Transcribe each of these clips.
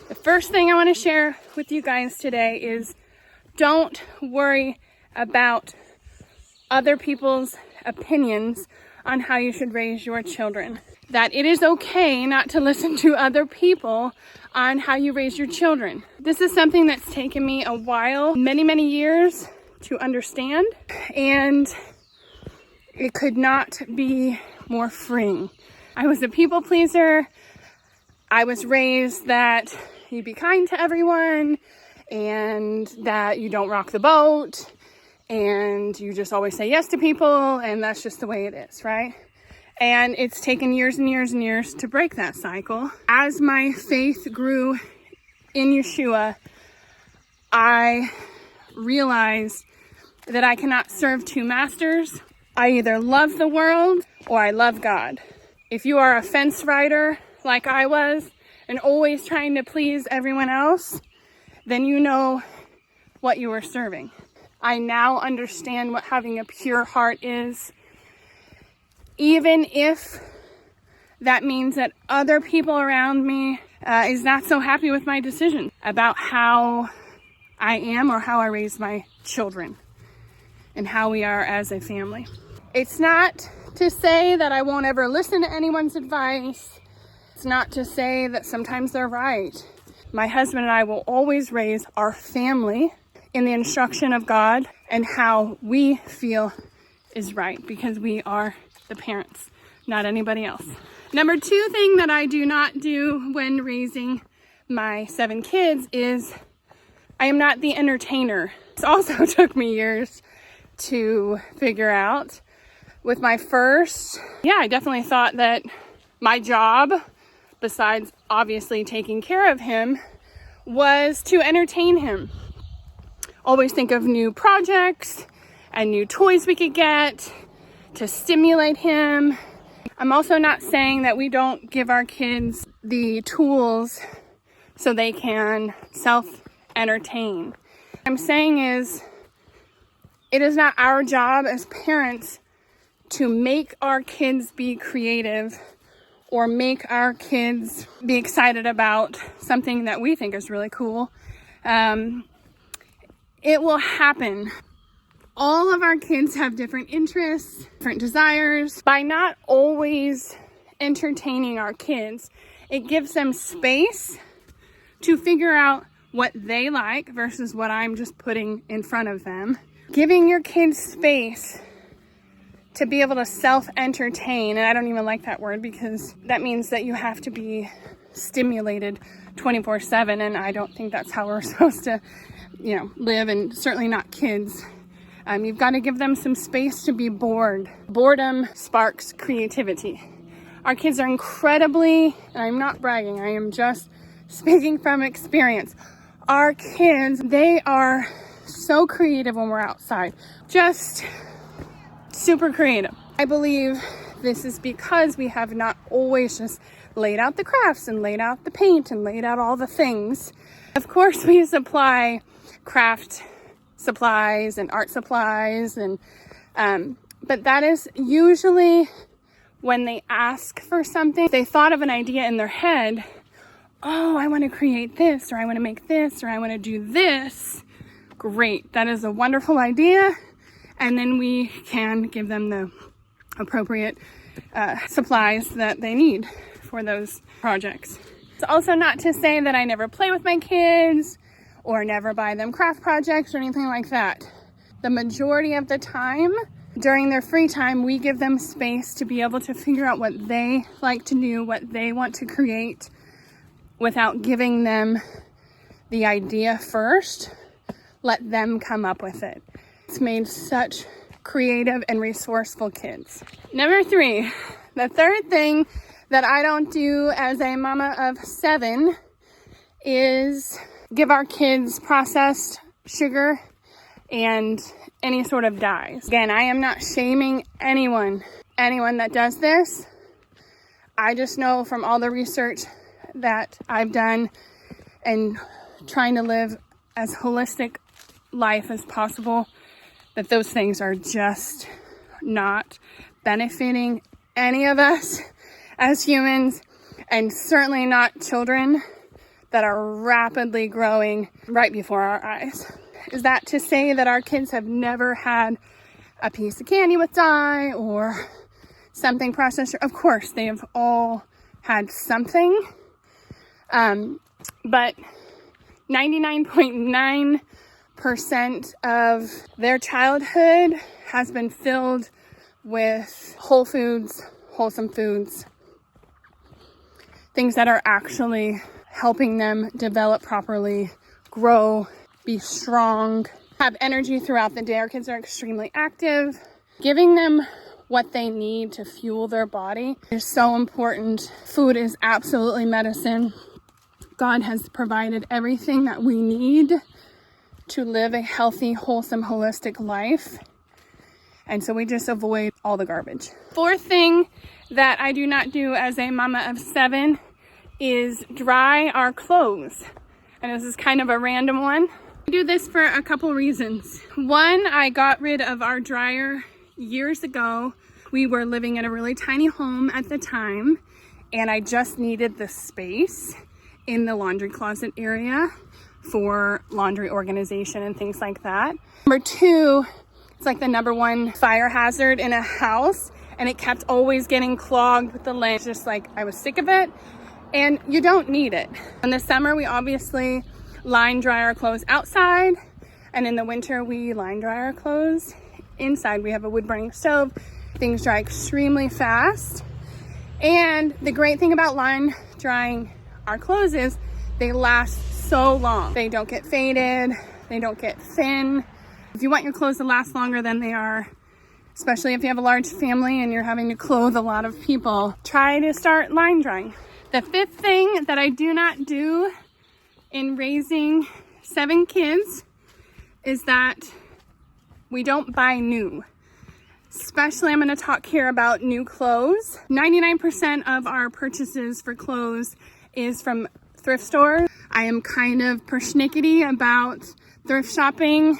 The first thing I want to share with you guys today is don't worry about other people's opinions on how you should raise your children. That it is okay not to listen to other people on how you raise your children. This is something that's taken me a while, many years to understand, and it could not be more freeing. I was a people pleaser. I was raised that you be kind to everyone and that you don't rock the boat and you just always say yes to people, and that's just the way it is, right? And it's taken years and years to break that cycle. As my faith grew in Yeshua, I realized that I cannot serve two masters. I either love the world or I love God. If you are a fence rider like I was and always trying to please everyone else, then you know what you are serving. I now understand what having a pure heart is, even if that means that other people around me is not so happy with my decision about how I am or how I raise my children and how we are as a family. It's not to say that I won't ever listen to anyone's advice. It's not to say that sometimes they're right. My husband and I will always raise our family in the instruction of God and how we feel is right, because we are the parents, not anybody else. Number 2 thing that I do not do when raising my 7 kids is I am not the entertainer. This also took me years to figure out. With my first, I definitely thought that my job, besides obviously taking care of him, was to entertain him. Always think of new projects and new toys we could get to stimulate him. I'm also not saying that we don't give our kids the tools so they can self-entertain. What I'm saying is, it is not our job as parents to make our kids be creative or make our kids be excited about something that we think is really cool. It will happen. All of our kids have different interests, different desires. By not always entertaining our kids, it gives them space to figure out what they like versus what I'm just putting in front of them. Giving your kids space to be able to self-entertain, and I don't even like that word because that means that you have to be stimulated 24/7, and I don't think that's how we're supposed to, live, and certainly not kids. You've got to give them some space to be bored. Boredom sparks creativity. Our kids are incredibly, and I'm not bragging, I am just speaking from experience. Our kids, they are so creative when we're outside. Just super creative. I believe this is because we have not always just laid out the crafts and laid out the paint and laid out all the things. Of course, we supply craft supplies and art supplies, and but that is usually when they ask for something. They thought of an idea in their head. Oh, I want to create this, or I want to make this, or I want to do this. Great, that is a wonderful idea. And then we can give them the appropriate supplies that they need for those projects. It's also not to say that I never play with my kids or never buy them craft projects or anything like that. The majority of the time, during their free time, we give them space to be able to figure out what they like to do, what they want to create, without giving them the idea first. Let them come up with it. It's made such creative and resourceful kids. Number 3, the third thing that I don't do as a mama of 7 is give our kids processed sugar and any sort of dyes. Again, I am not shaming anyone that does this. I just know from all the research that I've done and trying to live as holistic life as possible, that those things are just not benefiting any of us as humans, and certainly not children. that are rapidly growing right before our eyes. Is that to say that our kids have never had a piece of candy with dye or something processed? Of course, they have all had something. But 99.9% of their childhood has been filled with whole foods, wholesome foods, things that are actually helping them develop properly, grow, be strong, have energy throughout the day. Our kids are extremely active. Giving them what they need to fuel their body is so important. Food is absolutely medicine. God has provided everything that we need to live a healthy, wholesome, holistic life. And so we just avoid all the garbage. Fourth thing that I do not do as a mama of 7 is dry our clothes. And this is kind of a random one. I do this for a couple reasons. One, I got rid of our dryer years ago. We were living in a really tiny home at the time, and I just needed the space in the laundry closet area for laundry organization and things like that. Number 2, it's like the number 1 fire hazard in a house, and it kept always getting clogged with the lint. Just like I was sick of it, and you don't need it. In the summer, we obviously line dry our clothes outside, and in the winter, we line dry our clothes inside. We have a wood burning stove. Things dry extremely fast. And the great thing about line drying our clothes is they last so long. They don't get faded, they don't get thin. If you want your clothes to last longer than they are, especially if you have a large family and you're having to clothe a lot of people, try to start line drying. The 5th thing that I do not do in raising 7 kids is that we don't buy new. Especially, I'm going to talk here about new clothes. 99% of our purchases for clothes is from thrift stores. I am kind of persnickety about thrift shopping.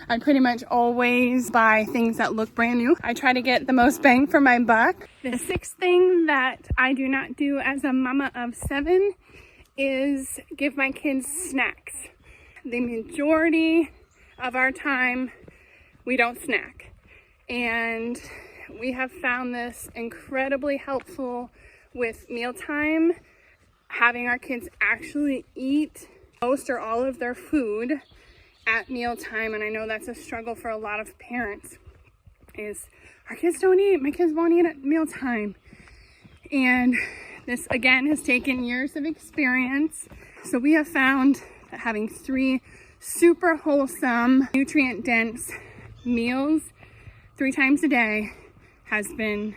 I pretty much always buy things that look brand new. I try to get the most bang for my buck. The 6th thing that I do not do as a mama of 7 is give my kids snacks. The majority of our time, we don't snack. And we have found this incredibly helpful with mealtime, having our kids actually eat most or all of their food at mealtime. And I know that's a struggle for a lot of parents, is our kids don't eat, my kids won't eat at mealtime. And this again has taken years of experience. So we have found that having 3 super wholesome, nutrient dense meals 3 times a day has been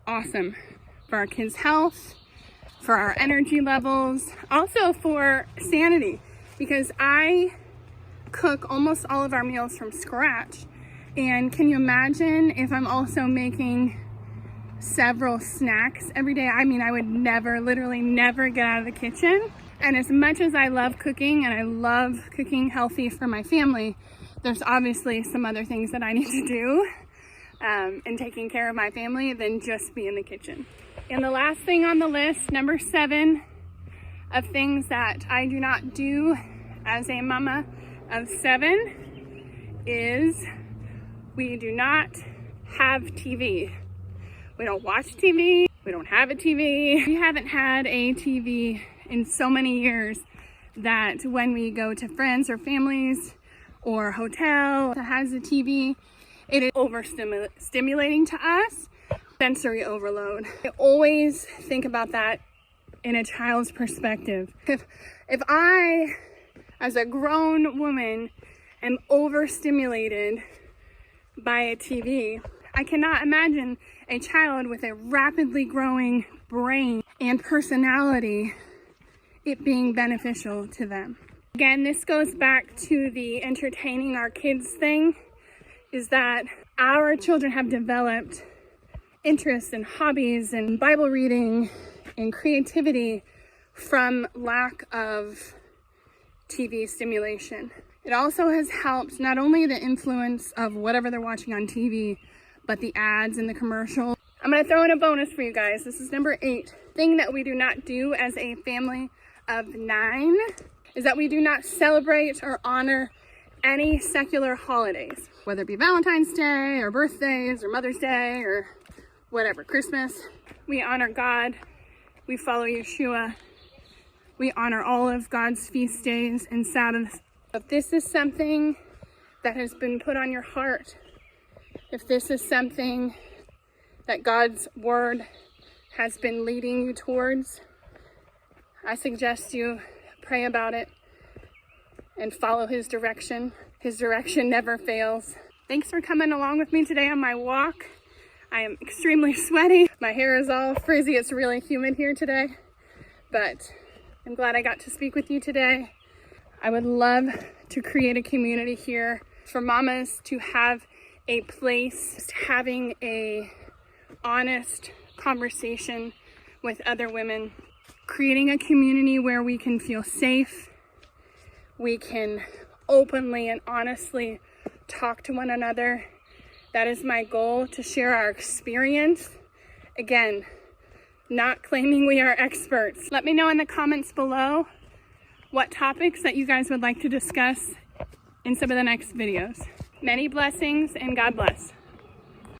awesome for our kids' health, for our energy levels, also for sanity, because I cook almost all of our meals from scratch. And can you imagine if I'm also making several snacks every day? I mean, I would never, literally never get out of the kitchen. And as much as I love cooking and I love cooking healthy for my family, there's obviously some other things that I need to do in taking care of my family than just be in the kitchen. And the last thing on the list, number 7 of things that I do not do as a mama of 7 is we do not have TV. We don't watch TV. We don't have a TV. We haven't had a TV in so many years that when we go to friends or families or hotel that has a TV, it is overstimulating to us, sensory overload. I always think about that in a child's perspective. If I, as a grown woman, am overstimulated by a TV, I cannot imagine a child with a rapidly growing brain and personality, it being beneficial to them. Again, this goes back to the entertaining our kids thing, is that our children have developed interests and hobbies and Bible reading and creativity from lack of TV stimulation. It also has helped not only the influence of whatever they're watching on TV, but the ads and the commercials. I'm gonna throw in a bonus for you guys. This is number 8. Thing that we do not do as a family of 9 is that we do not celebrate or honor any secular holidays, whether it be Valentine's Day or birthdays or Mother's Day or whatever, Christmas. We honor God. We follow Yeshua. We honor all of God's feast days and Sabbaths. If this is something that has been put on your heart, if this is something that God's word has been leading you towards, I suggest you pray about it and follow his direction. His direction never fails. Thanks for coming along with me today on my walk. I am extremely sweaty. My hair is all frizzy. It's really humid here today, but I'm glad I got to speak with you today. I would love to create a community here for mamas to have a place, having a honest conversation with other women, creating a community where we can feel safe, we can openly and honestly talk to one another. That is my goal, to share our experience. Again, not claiming we are experts. Let me know in the comments below what topics that you guys would like to discuss in some of the next videos. Many blessings and God bless.